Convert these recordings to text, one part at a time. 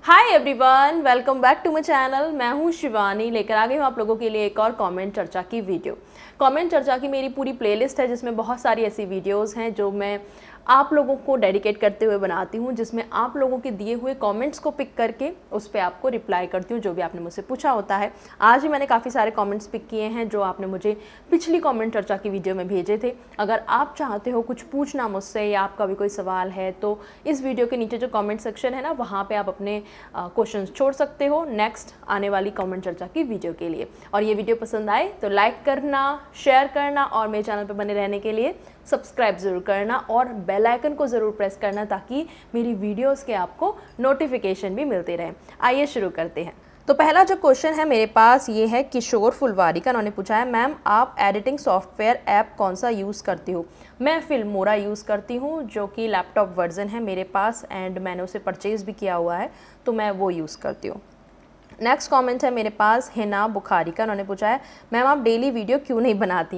Hi everyone, welcome back to my channel. मैं हूं शिवानी, लेकर आ गई हूं आप लोगों के लिए एक और कमेंट चर्चा की वीडियो। कमेंट चर्चा की मेरी पूरी प्लेलिस्ट है जिसमें बहुत सारी ऐसी वीडियोस हैं जो मैं आप लोगों को डेडिकेट करते हुए बनाती हूं, जिसमें आप लोगों के दिए हुए कमेंट्स को पिक करके उस पर आपको रिप्लाई करती हूं जो भी आपने मुझसे पूछा होता है। आज भी मैंने काफ़ी सारे कमेंट्स पिक किए हैं जो आपने मुझे पिछली कमेंट चर्चा की वीडियो में भेजे थे। अगर आप चाहते हो कुछ पूछना मुझसे या आपका भी कोई सवाल है तो इस वीडियो के नीचे जो कमेंट सेक्शन है ना, वहाँ पे आप अपने क्वेश्चंस छोड़ सकते हो नेक्स्ट आने वाली कमेंट चर्चा की वीडियो के लिए। और ये वीडियो पसंद आए तो लाइक करना, शेयर करना और मेरे चैनल पर बने रहने के लिए सब्सक्राइब ज़रूर करना और बेल आइकन को ज़रूर प्रेस करना ताकि मेरी वीडियोस के आपको नोटिफिकेशन भी मिलते रहें। आइए शुरू करते हैं। तो पहला जो क्वेश्चन है मेरे पास ये है किशोर फुलवारी का। उन्होंने पूछा है, मैम आप एडिटिंग सॉफ्टवेयर ऐप कौन सा यूज़ करती हो? मैं फिल्मोरा यूज़ करती हूँ जो कि लैपटॉप वर्जन है मेरे पास एंड मैंने उसे परचेज़ भी किया हुआ है, तो मैं वो यूज़ करती हूँ। नेक्स्ट कमेंट है मेरे पास हिना बुखारी का। उन्होंने पूछा है, मैम आप डेली वीडियो क्यों नहीं बनाती?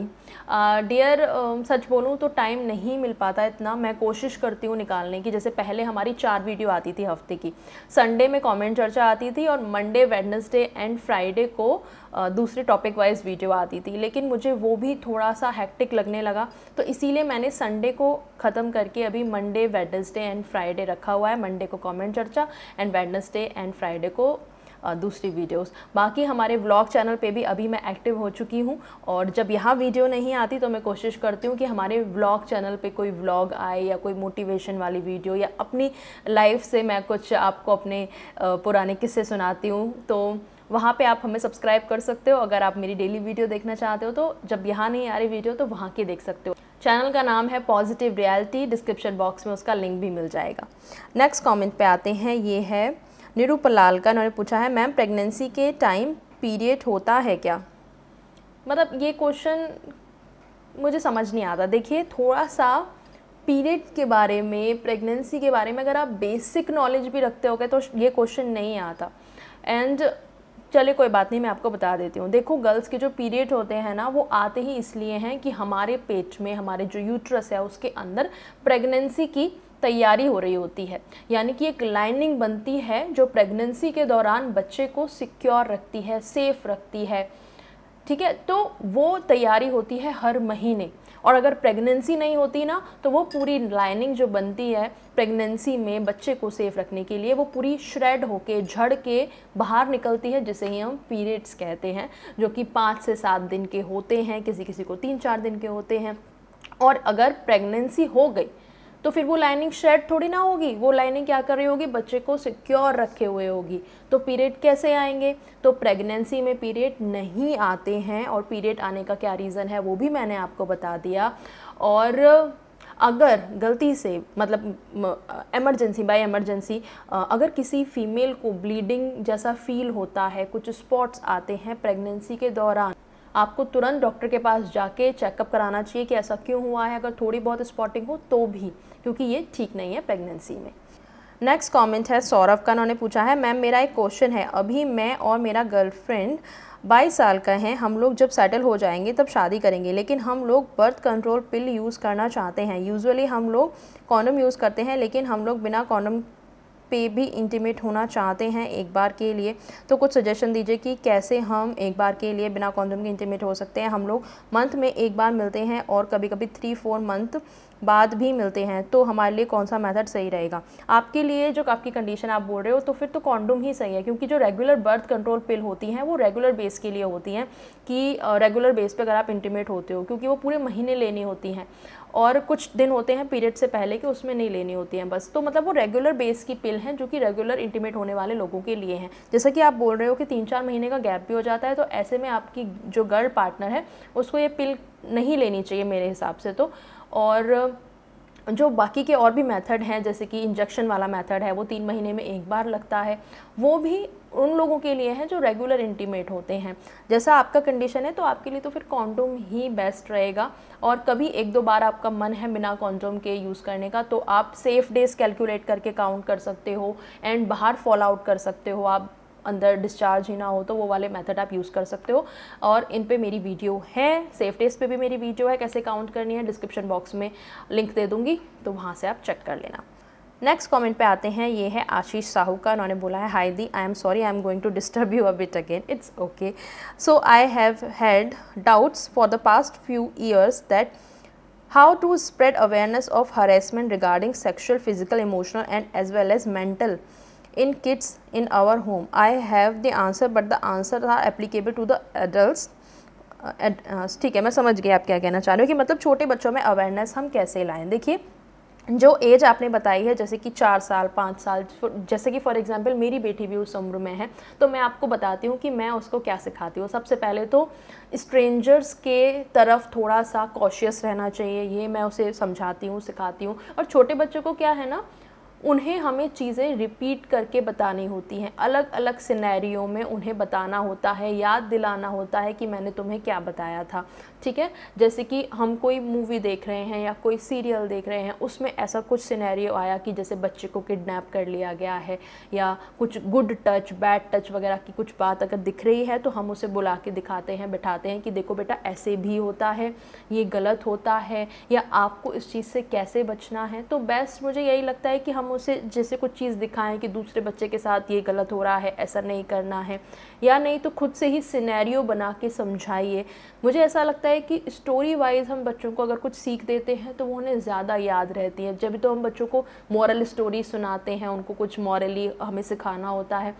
डियर, सच बोलूँ तो टाइम नहीं मिल पाता इतना। मैं कोशिश करती हूँ निकालने की। जैसे पहले हमारी 4 वीडियो आती थी हफ्ते की। संडे में कमेंट चर्चा आती थी और मंडे, वेडनेसडे एंड फ्राइडे को दूसरी टॉपिक वाइज वीडियो आती थी, लेकिन मुझे वो भी थोड़ा सा हेक्टिक लगने लगा, तो इसीलिए मैंने संडे को ख़त्म करके अभी मंडे, वेडनेसडे एंड फ्राइडे रखा हुआ है। मंडे को कमेंट चर्चा एंड वेडनेसडे एंड फ्राइडे को दूसरी वीडियोस। बाकी हमारे व्लॉग चैनल पे भी अभी मैं एक्टिव हो चुकी हूँ और जब यहाँ वीडियो नहीं आती तो मैं कोशिश करती हूँ कि हमारे व्लॉग चैनल पे कोई व्लॉग आए या कोई मोटिवेशन वाली वीडियो या अपनी लाइफ से मैं कुछ आपको अपने पुराने किस्से सुनाती हूँ, तो वहाँ पे आप हमें सब्सक्राइब कर सकते हो। अगर आप मेरी डेली वीडियो देखना चाहते हो तो जब यहाँ नहीं आ रही वीडियो तो वहाँ की देख सकते हो। चैनल का नाम है पॉजिटिव रियलिटी, डिस्क्रिप्शन बॉक्स में उसका लिंक भी मिल जाएगा। नेक्स्ट कॉमेंट पे आते हैं, ये है निरूपलाल का। उन्होंने पूछा है, मैम प्रेगनेंसी के टाइम पीरियड होता है क्या? मतलब ये क्वेश्चन मुझे समझ नहीं आता। देखिए, थोड़ा सा पीरियड के बारे में, प्रेगनेंसी के बारे में अगर आप बेसिक नॉलेज भी रखते होगे तो ये क्वेश्चन नहीं आता। एंड चलिए कोई बात नहीं, मैं आपको बता देती हूँ। देखो, गर्ल्स के जो पीरियड होते हैं ना, वो आते ही इसलिए हैं कि हमारे पेट में, हमारे जो यूट्रस है उसके अंदर प्रेगनेंसी की तैयारी हो रही होती है। यानी कि एक लाइनिंग बनती है जो प्रेगनेंसी के दौरान बच्चे को सिक्योर रखती है, सेफ रखती है। ठीक है, तो वो तैयारी होती है हर महीने। और अगर प्रेगनेंसी नहीं होती ना, तो वो पूरी लाइनिंग जो बनती है प्रेगनेंसी में बच्चे को सेफ रखने के लिए, वो पूरी श्रेड होके, झड़ के बाहर निकलती है, जिसे ही हम पीरियड्स कहते हैं, जो कि 5 से 7 दिन के होते हैं, किसी किसी को 3-4 दिन के होते हैं। और अगर प्रेगनेंसी हो गई तो फिर वो लाइनिंग शेड थोड़ी ना होगी, वो लाइनिंग क्या कर रही होगी? बच्चे को सिक्योर रखे हुए होगी। तो पीरियड कैसे आएंगे? तो प्रेगनेंसी में पीरियड नहीं आते हैं, और पीरियड आने का क्या रीज़न है वो भी मैंने आपको बता दिया। और अगर गलती से, मतलब एमरजेंसी, बाय एमरजेंसी, अगर किसी फीमेल को ब्लीडिंग जैसा फील होता है, कुछ स्पॉट्स आते हैं प्रेगनेंसी के दौरान, आपको तुरंत डॉक्टर के पास जाके चेकअप कराना चाहिए कि ऐसा क्यों हुआ है। अगर थोड़ी बहुत स्पॉटिंग हो तो भी, क्योंकि ये ठीक नहीं है प्रेगनेंसी में। नेक्स्ट कमेंट है सौरभ का। उन्होंने पूछा है, मैम मेरा एक क्वेश्चन है। अभी मैं और मेरा गर्लफ्रेंड 22 साल का है। हम लोग जब सेटल हो जाएंगे तब शादी करेंगे, लेकिन हम लोग बर्थ कंट्रोल पिल यूज़ करना चाहते हैं। यूजुअली हम लोग कॉन्डम यूज़ करते हैं, लेकिन हम लोग बिना कॉन्डम पे भी इंटीमेट होना चाहते हैं एक बार के लिए। तो कुछ सजेशन दीजिए कि कैसे हम एक बार के लिए बिना कॉन्डम के इंटीमेट हो सकते हैं। हम लोग मंथ में एक बार मिलते हैं और कभी कभी 3-4 मंथ बाद भी मिलते हैं, तो हमारे लिए कौन सा मेथड सही रहेगा? आपके लिए जो आपकी कंडीशन आप बोल रहे हो, तो फिर तो कॉन्डोम ही सही है, क्योंकि जो रेगुलर बर्थ कंट्रोल पिल होती हैं वो रेगुलर बेस के लिए होती हैं, कि रेगुलर बेस पे अगर आप इंटीमेट होते हो, क्योंकि वो पूरे महीने लेनी होती हैं। और कुछ दिन होते हैं पीरियड से पहले कि उसमें नहीं लेनी होती हैं बस। तो मतलब वो रेगुलर बेस की पिल हैं जो कि रेगुलर इंटीमेट होने वाले लोगों के लिए हैं। जैसा कि आप बोल रहे हो कि 3-4 महीने का गैप भी हो जाता है, तो ऐसे में आपकी जो गर्ल पार्टनर है उसको ये पिल नहीं लेनी चाहिए मेरे हिसाब से तो। और जो बाकी के और भी मेथड हैं, जैसे कि इंजेक्शन वाला मेथड है, वो 3 महीने में एक बार लगता है, वो भी उन लोगों के लिए है जो रेगुलर इंटीमेट होते हैं। जैसा आपका कंडीशन है तो आपके लिए तो फिर कॉन्डोम ही बेस्ट रहेगा। और कभी 1-2 बार आपका मन है बिना कॉन्डोम के यूज़ करने का, तो आप सेफ डेज कैलकुलेट करके काउंट कर सकते हो एंड बाहर फॉल आउट कर सकते हो। आप अंदर डिस्चार्ज ही ना हो तो वो वाले मेथड आप यूज़ कर सकते हो। और इन पे मेरी वीडियो है, सेफ डेज पे भी मेरी वीडियो है, कैसे काउंट करनी है, डिस्क्रिप्शन बॉक्स में लिंक दे दूँगी, तो वहाँ से आप चेक कर लेना। नेक्स्ट कमेंट पे आते हैं, ये है आशीष साहू का। उन्होंने बोला है, हाय दी, I am sorry, I am going to disturb you a bit again, it's okay. So I have had doubts for the past few years that how to spread awareness of harassment regarding sexual, physical, emotional and as well as mental in kids in our home. I have the answer but the answers are applicable to the adults. ठीक है, मैं समझ गई आप क्या कहना चाह रहे हो कि मतलब छोटे बच्चों में अवेयरनेस हम कैसे लाएं। देखिए, जो एज आपने बताई है जैसे कि 4 साल 5 साल, जैसे कि फॉर एग्जांपल मेरी बेटी भी उस उम्र में है, तो मैं आपको बताती हूँ कि मैं उसको क्या सिखाती हूँ। सबसे पहले तो स्ट्रेंजर्स के तरफ थोड़ा सा कॉशियस रहना चाहिए, ये मैं उसे समझाती हूँ, सिखाती हूँ। और छोटे बच्चों को क्या है ना, उन्हें हमें चीज़ें रिपीट करके बतानी होती हैं, अलग अलग सिनेरियो में उन्हें बताना होता है, याद दिलाना होता है कि मैंने तुम्हें क्या बताया था। ठीक है, जैसे कि हम कोई मूवी देख रहे हैं या कोई सीरियल देख रहे हैं, उसमें ऐसा कुछ सिनेरियो आया कि जैसे बच्चे को किडनैप कर लिया गया है या कुछ गुड टच बैड टच वगैरह की कुछ बात अगर दिख रही है, तो हम उसे बुला के दिखाते हैं, बिठाते हैं कि देखो बेटा ऐसे भी होता है, ये गलत होता है, या आपको इस चीज़ से कैसे बचना है। तो बेस्ट मुझे यही लगता है कि हम उसे जैसे कुछ चीज़ दिखाएं कि दूसरे बच्चे के साथ ये गलत हो रहा है, ऐसा नहीं करना है, या नहीं तो खुद से ही सिनेरियो बना के समझाइए। मुझे ऐसा लगता है कि स्टोरी वाइज हम बच्चों को अगर कुछ सीख देते हैं तो वो उन्हें ज़्यादा याद रहती है। जब तो हम बच्चों को मॉरल स्टोरी सुनाते हैं, उनको कुछ मॉरली हमें सिखाना होता है,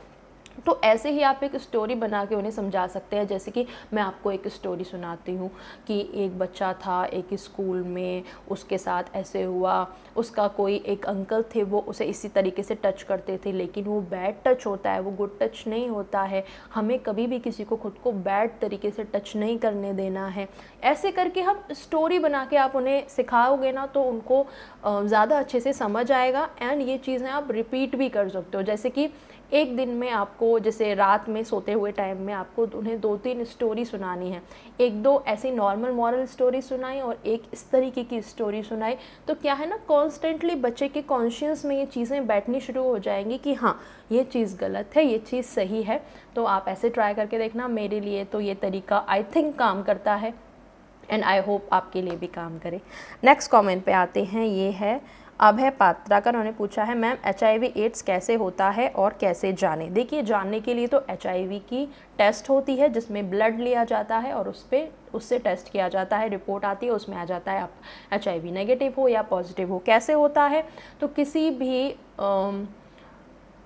तो ऐसे ही आप एक स्टोरी बना के उन्हें समझा सकते हैं। जैसे कि मैं आपको एक स्टोरी सुनाती हूँ कि एक बच्चा था एक स्कूल में, उसके साथ ऐसे हुआ, उसका कोई एक अंकल थे, वो उसे इसी तरीके से टच करते थे, लेकिन वो बैड टच होता है, वो गुड टच नहीं होता है। हमें कभी भी किसी को खुद को बैड तरीके से टच नहीं करने देना है। ऐसे करके हम स्टोरी बना के आप उन्हें सिखाओगे ना, तो उनको ज़्यादा अच्छे से समझ आएगा। एंड ये चीज़ें आप रिपीट भी कर सकते हो। जैसे कि एक दिन में आपको, जैसे रात में सोते हुए टाइम में आपको उन्हें 2-3 स्टोरी सुनानी है, 1-2 ऐसी नॉर्मल मॉरल स्टोरी सुनाई और एक इस तरीके की स्टोरी सुनाई, तो क्या है ना, कॉन्स्टेंटली बच्चे के कॉन्शियस में ये चीज़ें बैठनी शुरू हो जाएंगी कि हाँ ये चीज़ गलत है, ये चीज़ सही है। तो आप ऐसे ट्राई करके देखना। मेरे लिए तो ये तरीका आई थिंक काम करता है एंड आई होप आपके लिए भी काम करे। नेक्स्ट कमेंट पे आते हैं, ये है अभय पात्रा का। उन्होंने पूछा है, मैम HIV एड्स कैसे होता है और कैसे जाने। देखिए, जानने के लिए तो HIV की टेस्ट होती है जिसमें ब्लड लिया जाता है और उससे टेस्ट किया जाता है, रिपोर्ट आती है, उसमें आ जाता है आप HIV नेगेटिव हो या पॉजिटिव हो। कैसे होता है, तो किसी भी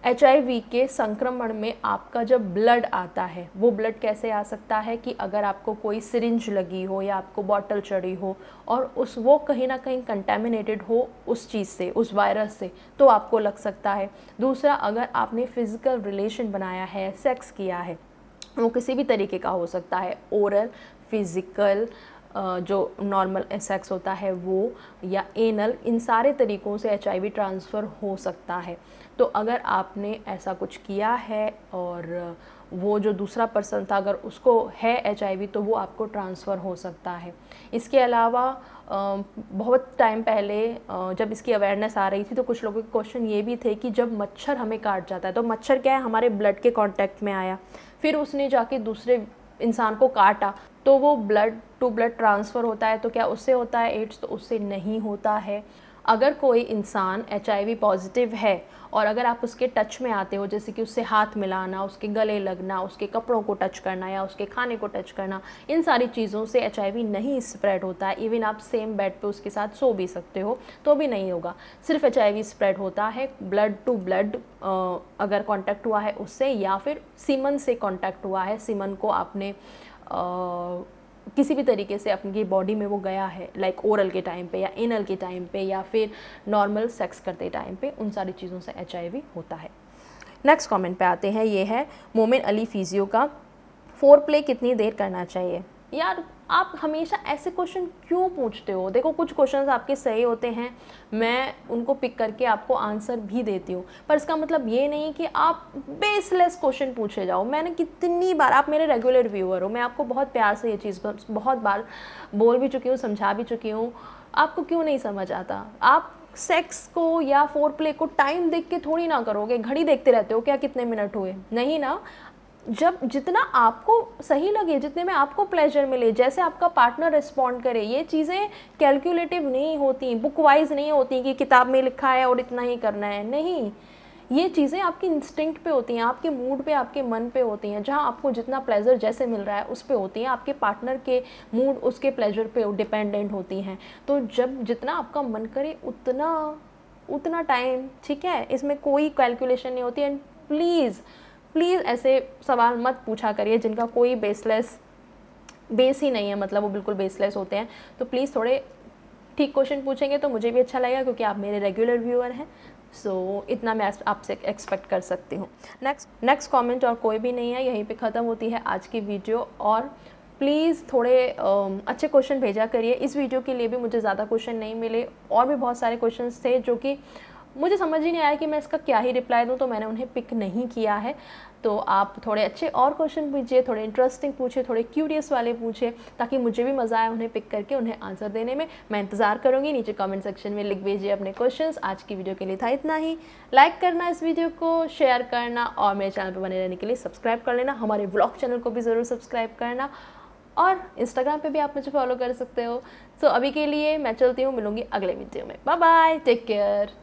HIV के संक्रमण में आपका जब ब्लड आता है, वो ब्लड कैसे आ सकता है कि अगर आपको कोई सिरिंज लगी हो या आपको बॉटल चढ़ी हो और वो कहीं ना कहीं कंटेमिनेटेड हो उस चीज़ से, उस वायरस से, तो आपको लग सकता है। दूसरा, अगर आपने फिज़िकल रिलेशन बनाया है, सेक्स किया है, वो किसी भी तरीके का हो सकता है, ओरल, फिज़िकल, जो नॉर्मल सेक्स होता है वो, या एनल, इन सारे तरीक़ों से HIV ट्रांसफ़र हो सकता है। तो अगर आपने ऐसा कुछ किया है और वो जो दूसरा पर्सन था अगर उसको है HIV, तो वो आपको ट्रांसफ़र हो सकता है। इसके अलावा बहुत टाइम पहले जब इसकी अवेयरनेस आ रही थी, तो कुछ लोगों के क्वेश्चन ये भी थे कि जब मच्छर हमें काट जाता है, तो मच्छर क्या है, हमारे ब्लड के कांटेक्ट में आया, फिर उसने जाके दूसरे इंसान को काटा, तो वो ब्लड टू ब्लड ट्रांसफ़र होता है। तो क्या उससे होता है एड्स? तो उससे नहीं होता है। अगर कोई इंसान HIV पॉजिटिव है और अगर आप उसके टच में आते हो, जैसे कि उससे हाथ मिलाना, उसके गले लगना, उसके कपड़ों को टच करना या उसके खाने को टच करना, इन सारी चीज़ों से HIV नहीं स्प्रेड होता है। इवन आप सेम बेड पे उसके साथ सो भी सकते हो तो भी नहीं होगा। सिर्फ HIV स्प्रेड होता है ब्लड टू ब्लड, अगर कांटेक्ट हुआ है उससे, या फिर सीमन से कांटेक्ट हुआ है, सीमन को आपने किसी भी तरीके से अपनी बॉडी में वो गया है, लाइक ओरल के टाइम पे या एनल के टाइम पे या फिर नॉर्मल सेक्स करते टाइम पे, उन सारी चीज़ों से HIV होता है। नेक्स्ट कमेंट पे आते हैं, ये है मोमिन अली फिजियो का, फोरप्ले कितनी देर करना चाहिए। यार, आप हमेशा ऐसे क्वेश्चन क्यों पूछते हो? देखो, कुछ क्वेश्चंस आपके सही होते हैं, मैं उनको पिक करके आपको आंसर भी देती हूँ, पर इसका मतलब ये नहीं कि आप बेसलेस क्वेश्चन पूछे जाओ। मैंने कितनी बार, आप मेरे रेगुलर व्यूअर हो, मैं आपको बहुत प्यार से ये चीज़ बहुत बार बोल भी चुकी हूँ, समझा भी चुकी हूँ, आपको क्यों नहीं समझ आता? आप सेक्स को या फोरप्ले को टाइम देख के थोड़ी ना करोगे, घड़ी देखते रहते हो क्या कितने मिनट हुए, नहीं ना। जब जितना आपको सही लगे, जितने में आपको प्लेजर मिले, जैसे आपका पार्टनर रिस्पॉन्ड करे, ये चीज़ें कैलकुलेटिव नहीं होती, बुक वाइज नहीं होती कि किताब में लिखा है और इतना ही करना है, नहीं। ये चीज़ें आपकी इंस्टिंक्ट पे होती हैं, आपके मूड पे, आपके मन पे होती हैं, जहाँ आपको जितना प्लेजर जैसे मिल रहा है उस पे होती हैं, आपके पार्टनर के मूड उसके प्लेजर पे डिपेंडेंट होती हैं। तो जब जितना आपका मन करे उतना टाइम, ठीक है, इसमें कोई कैलकुलेशन नहीं होती। एंड प्लीज़ प्लीज़ ऐसे सवाल मत पूछा करिए जिनका कोई बेस ही नहीं है, मतलब वो बिल्कुल बेसलेस होते हैं। तो प्लीज़ थोड़े ठीक क्वेश्चन पूछेंगे तो मुझे भी अच्छा लगेगा, क्योंकि आप मेरे रेगुलर व्यूअर हैं। सो इतना मैं आपसे एक्सपेक्ट कर सकती हूँ। नेक्स्ट कमेंट और कोई भी नहीं है, यहीं पे ख़त्म होती है आज की वीडियो। और प्लीज़ थोड़े अच्छे क्वेश्चन भेजा करिए। इस वीडियो के लिए भी मुझे ज़्यादा क्वेश्चन नहीं मिले, और भी बहुत सारे क्वेश्चंस थे जो कि मुझे समझ ही नहीं आया कि मैं इसका क्या ही रिप्लाई दूँ, तो मैंने उन्हें पिक नहीं किया है। तो आप थोड़े अच्छे और क्वेश्चन पूछिए, थोड़े इंटरेस्टिंग पूछिए, थोड़े क्यूरियस वाले पूछिए, ताकि मुझे भी मज़ा आए उन्हें पिक करके उन्हें आंसर देने में। मैं इंतज़ार करूँगी, नीचे कमेंट सेक्शन में लिख भेजिए अपने क्वेश्चंस। आज की वीडियो के लिए था इतना ही। लाइक करना इस वीडियो को, शेयर करना, और मेरे चैनल पर बने रहने के लिए सब्सक्राइब कर लेना। हमारे व्लॉग चैनल को भी ज़रूर सब्सक्राइब करना, और इंस्टाग्राम पे भी आप मुझे फॉलो कर सकते हो। सो अभी के लिए मैं चलती हूँ, मिलूँगी अगले वीडियो में। Bye bye, take care.